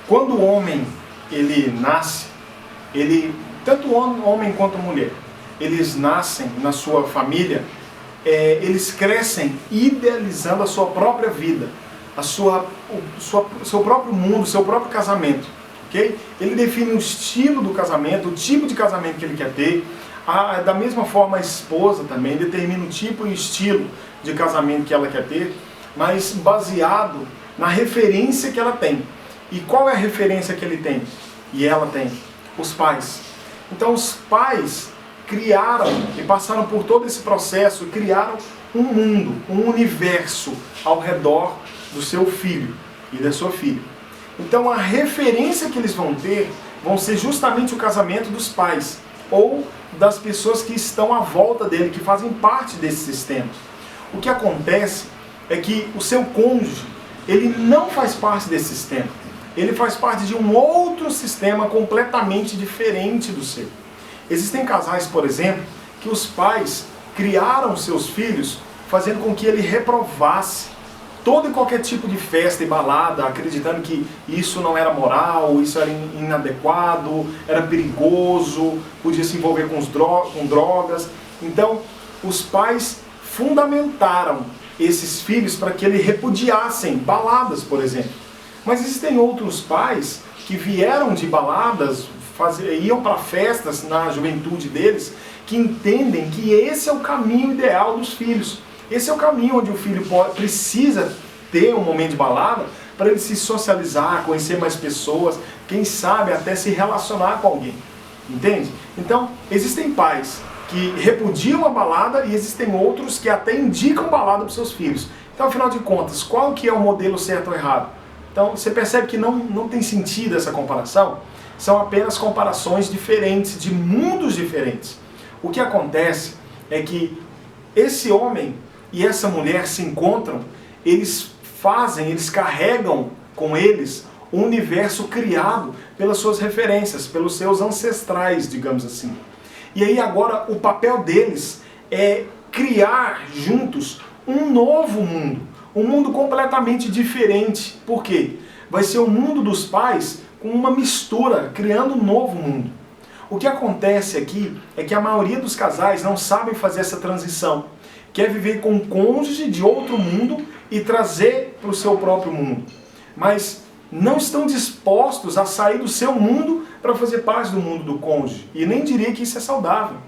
Quando o homem ele nasce, tanto o homem quanto a mulher, eles nascem na sua família, eles crescem idealizando a sua própria vida, seu próprio mundo, seu próprio casamento. Okay? Ele define o estilo do casamento, o tipo de casamento que ele quer ter. Da mesma forma, a esposa também determina o tipo e estilo de casamento que ela quer ter, mas baseado na referência que ela tem. E qual é a referência que ele tem? E ela tem? Os pais. Então os pais criaram e passaram por todo esse processo, criaram um mundo, um universo ao redor do seu filho e da sua filha. Então a referência que eles vão ter vão ser justamente o casamento dos pais ou das pessoas que estão à volta dele, que fazem parte desse sistema. O que acontece é que o seu cônjuge, ele não faz parte desse sistema. Ele faz parte de um outro sistema completamente diferente do seu. Existem casais, por exemplo, que os pais criaram seus filhos fazendo com que ele reprovasse todo e qualquer tipo de festa e balada, acreditando que isso não era moral, isso era inadequado, era perigoso, podia se envolver com drogas. Então, os pais fundamentaram esses filhos para que eles repudiassem baladas, por exemplo. Mas existem outros pais que vieram de baladas, iam para festas na juventude deles, que entendem que esse é o caminho ideal dos filhos. Esse é o caminho onde o filho precisa ter um momento de balada para ele se socializar, conhecer mais pessoas, quem sabe até se relacionar com alguém. Entende? Então, existem pais que repudiam a balada e existem outros que até indicam balada para os seus filhos. Então, afinal de contas, qual que é o modelo certo ou errado? Então, você percebe que não tem sentido essa comparação? São apenas comparações diferentes, de mundos diferentes. O que acontece é que esse homem e essa mulher se encontram, eles carregam com eles um universo criado pelas suas referências, pelos seus ancestrais, digamos assim. E aí agora o papel deles é criar juntos um novo mundo, um mundo completamente diferente. Por quê? Vai ser o mundo dos pais com uma mistura, criando um novo mundo. O que acontece aqui é que a maioria dos casais não sabem fazer essa transição. Quer viver com um cônjuge de outro mundo e trazer para o seu próprio mundo. Mas não estão dispostos a sair do seu mundo para fazer parte do mundo do cônjuge. E nem diria que isso é saudável.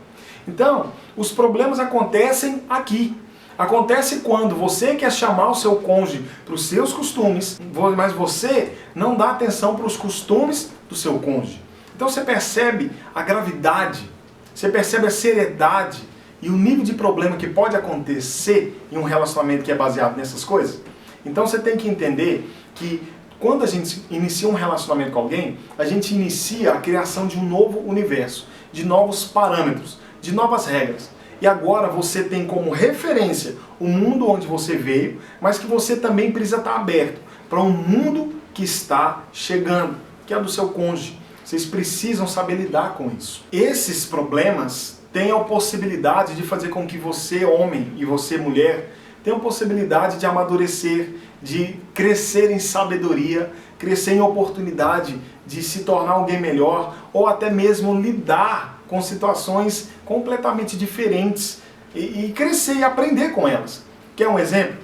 Então, os problemas acontecem aqui. Acontece quando você quer chamar o seu cônjuge para os seus costumes, mas você não dá atenção para os costumes do seu cônjuge. Então você percebe a gravidade, você percebe a seriedade e o nível de problema que pode acontecer em um relacionamento que é baseado nessas coisas. Então você tem que entender que quando a gente inicia um relacionamento com alguém, a gente inicia a criação de um novo universo, de novos parâmetros, de novas regras. E agora você tem como referência o mundo onde você veio, mas que você também precisa estar aberto para um mundo que está chegando, que é do seu cônjuge. Vocês precisam saber lidar com isso. Esses problemas têm a possibilidade de fazer com que você, homem, e você, mulher, tenham a possibilidade de amadurecer, de crescer em sabedoria, crescer em oportunidade de se tornar alguém melhor, ou até mesmo lidar com situações completamente diferentes e crescer e aprender com elas. Quer um exemplo?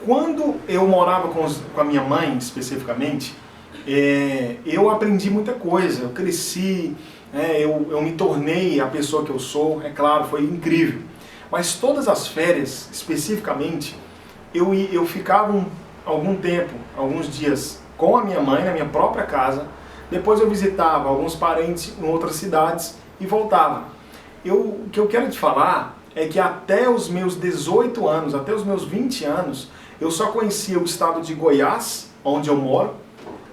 Quando eu morava com a minha mãe, especificamente, eu aprendi muita coisa, eu cresci, eu me tornei a pessoa que eu sou, é claro, foi incrível. Mas todas as férias, especificamente, eu ficava algum tempo, alguns dias, com a minha mãe, na minha própria casa. Depois eu visitava alguns parentes em outras cidades e voltava. O que eu quero te falar é que até os meus 18 anos, até os meus 20 anos, eu só conhecia o estado de Goiás, onde eu moro,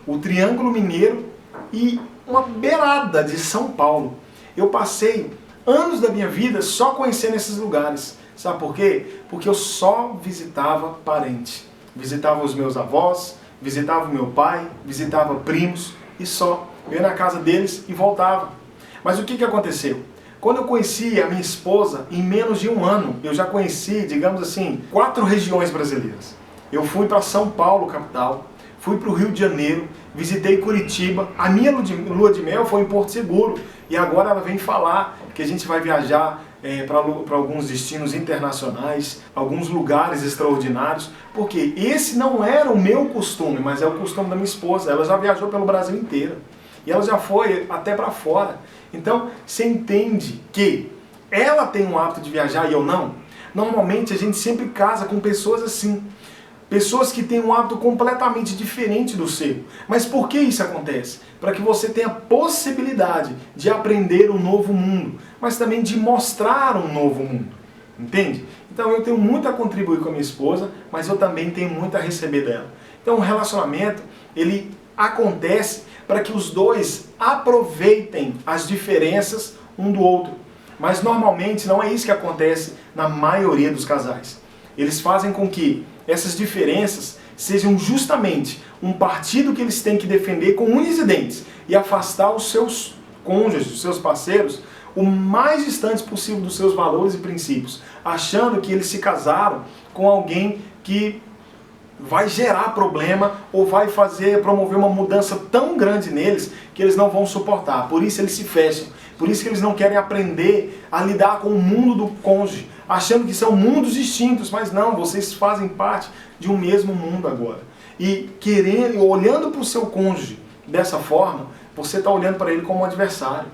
o Triângulo Mineiro e uma beirada de São Paulo. Eu passei anos da minha vida só conhecendo esses lugares. Sabe por quê? Porque eu só visitava parente. Visitava os meus avós, visitava o meu pai, visitava primos e só. Eu ia na casa deles e voltava. Mas o que aconteceu? Quando eu conheci a minha esposa, em menos de um ano, eu já conheci, digamos assim, 4 regiões brasileiras. Eu fui para São Paulo, capital, fui para o Rio de Janeiro, visitei Curitiba, a minha lua de mel foi em Porto Seguro, e agora ela vem falar que a gente vai viajar para alguns destinos internacionais, alguns lugares extraordinários, porque esse não era o meu costume, mas é o costume da minha esposa. Ela já viajou pelo Brasil inteiro, e ela já foi até para fora. Então, você entende que ela tem um hábito de viajar e eu não? Normalmente a gente sempre casa com pessoas assim. Pessoas que têm um hábito completamente diferente do seu. Mas por que isso acontece? Para que você tenha a possibilidade de aprender um novo mundo, mas também de mostrar um novo mundo. Entende? Então eu tenho muito a contribuir com a minha esposa, mas eu também tenho muito a receber dela. Então o relacionamento, ele acontece para que os dois aproveitem as diferenças um do outro. Mas normalmente não é isso que acontece na maioria dos casais. Eles fazem com que essas diferenças sejam justamente um partido que eles têm que defender com unhas e dentes e afastar os seus cônjuges, os seus parceiros, o mais distante possível dos seus valores e princípios, achando que eles se casaram com alguém que vai gerar problema ou vai promover uma mudança tão grande neles que eles não vão suportar. Por isso eles se fecham. Por isso que eles não querem aprender a lidar com o mundo do cônjuge, achando que são mundos distintos, mas não, vocês fazem parte de um mesmo mundo agora. E olhando para o seu cônjuge dessa forma, você está olhando para ele como um adversário.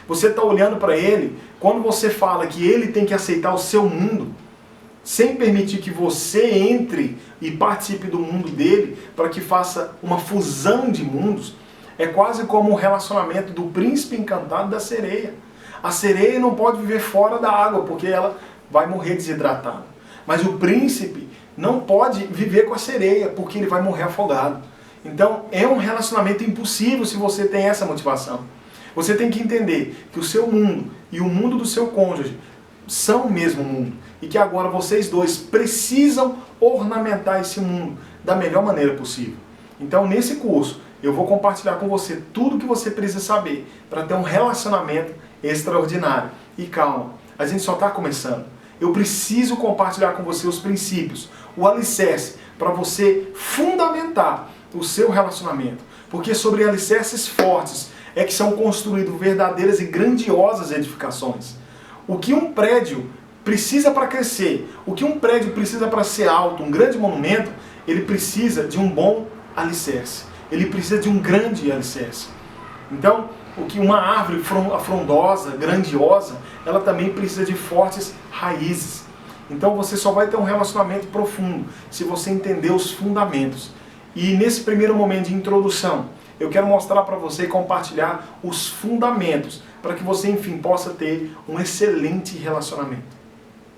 Você está olhando para ele, quando você fala que ele tem que aceitar o seu mundo, sem permitir que você entre e participe do mundo dele, para que faça uma fusão de mundos, é quase como o relacionamento do príncipe encantado da sereia. A sereia não pode viver fora da água, porque ela vai morrer desidratada. Mas o príncipe não pode viver com a sereia, porque ele vai morrer afogado. Então é um relacionamento impossível se você tem essa motivação. Você tem que entender que o seu mundo e o mundo do seu cônjuge são o mesmo mundo. E que agora vocês dois precisam ornamentar esse mundo da melhor maneira possível. Então nesse curso eu vou compartilhar com você tudo o que você precisa saber para ter um relacionamento extraordinário. E calma, a gente só está começando. Eu preciso compartilhar com você os princípios, o alicerce, para você fundamentar o seu relacionamento. Porque sobre alicerces fortes é que são construídas verdadeiras e grandiosas edificações. O que um prédio precisa para crescer, o que um prédio precisa para ser alto, um grande monumento, ele precisa de um bom alicerce. Ele precisa de um grande alicerce. Então, o que uma árvore frondosa, grandiosa, ela também precisa de fortes raízes. Então você só vai ter um relacionamento profundo se você entender os fundamentos. E nesse primeiro momento de introdução, eu quero mostrar para você e compartilhar os fundamentos para que você, enfim, possa ter um excelente relacionamento.